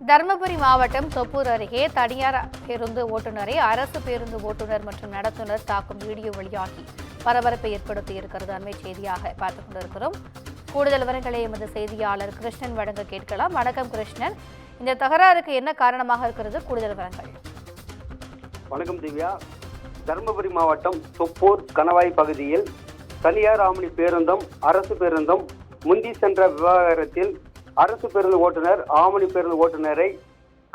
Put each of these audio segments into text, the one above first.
தருமபுரி மாவட்டம் தொப்பூர் அருகே தனியார் பேருந்து ஓட்டுநரை அரசு பேருந்து ஓட்டுநர் மற்றும் நடத்துனர் தாக்கும் வீடியோ வெளியாகி பரபரப்பை ஏற்படுத்தியிருக்கிறது. அண்மை செய்தியாக பார்த்துக் கொண்டிருக்கிறோம். கூடுதல் விவரங்களை எமது செய்தியாளர் கிருஷ்ணன் வழங்க கேட்கலாம். வணக்கம் கிருஷ்ணன், இந்த தகராறுக்கு என்ன காரணமாக இருக்கிறது? கூடுதல் விவரங்கள். வணக்கம் திவ்யா. தருமபுரி மாவட்டம் தொப்பூர் கணவாய் பகுதியில் தனியார் ஆம்னி பேருந்தும் அரசு பேருந்தும் முந்தி சென்ற விவகாரத்தில் அரசு பேருந்து ஓட்டுநர் ஆம்னி பேருந்து ஓட்டுநரை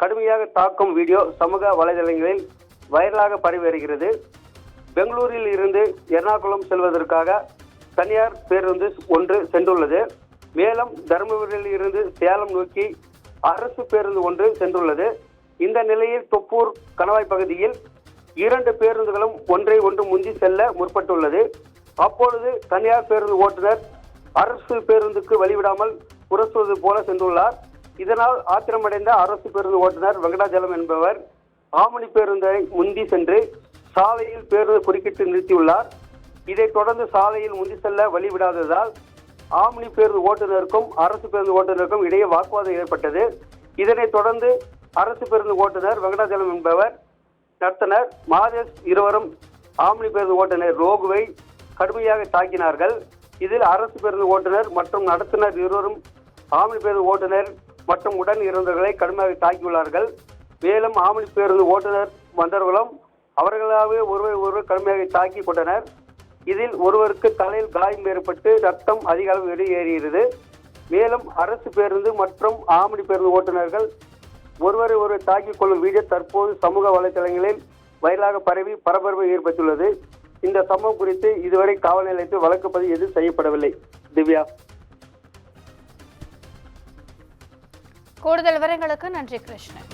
கடுமையாக தாக்கும் வீடியோ சமூக வலைதளங்களில் வைரலாக பரவி வருகிறது. பெங்களூரில் இருந்து எர்ணாகுளம் செல்வதற்காக தனியார் பேருந்து ஒன்று சென்றுள்ளது. மேலும் தருமபுரியில் இருந்து சேலம் நோக்கி அரசு பேருந்து ஒன்று சென்றுள்ளது. இந்த நிலையில் தொப்பூர் கணவாய் பகுதியில் இரண்டு பேருந்துகளும் ஒன்றை ஒன்று முந்தி செல்ல முற்பட்டுள்ளது. அப்பொழுது தனியார் பேருந்து ஓட்டுநர் அரசு பேருந்துக்கு வழிவிடாமல் புரசுவது போல சென்றுள்ளார். இதனால் ஆத்திரமடைந்த அரசு பேருந்து ஓட்டுநர் வெங்கடாஜலம் என்பவர் ஆம்னி பேருந்தை முந்தி சென்று சாலையில் பேருந்து குறுக்கிட்டு நிறுத்தியுள்ளார். இதைத் தொடர்ந்து சாலையில் முந்தி செல்ல வழிவிடாததால் ஆம்னி பேருந்து ஓட்டுநருக்கும் அரசு பேருந்து ஓட்டுநருக்கும் இடையே வாக்குவாதம் ஏற்பட்டது. இதனைத் தொடர்ந்து அரசு பேருந்து ஓட்டுநர் வெங்கடாஜலம் என்பவர் நடத்துனர் மாதேஷ் இருவரும் ஆம்னி பேருந்து ஓட்டுநர் ரோகுவை கடுமையாக தாக்கினார்கள். இதில் அரசு பேருந்து ஓட்டுநர் மற்றும் நடத்துனர் இருவரும் ஆம்னி பேருந்து ஓட்டுநர் மற்றும் உடன் இருந்தவர்களை கடுமையாக தாக்கியுள்ளார்கள். மேலும் ஆம்னி பேருந்து ஓட்டுநர் வந்தவர்களும் அவர்களாகவே ஒருவர் கடுமையாக தாக்கி கொண்டனர். இதில் ஒருவருக்கு தலையில் காயம் ஏற்பட்டு ரத்தம் அதிக அளவு வெளியேறியது. மேலும் அரசு பேருந்து மற்றும் ஆம்னி பேருந்து ஓட்டுநர்கள் ஒருவரை தாக்கிக் கொள்ளும் வீடியோ தற்போது சமூக வலைதளங்களில் வைரலாக பரவி பரபரப்பை ஏற்பட்டுள்ளது. இந்த சம்பவம் குறித்து இதுவரை காவல் நிலையத்தில் வழக்கு பதிவு எதுவும் செய்யப்படவில்லை. திவ்யா, கூடுதல் விவரங்களுக்கு நன்றி கிருஷ்ணன்.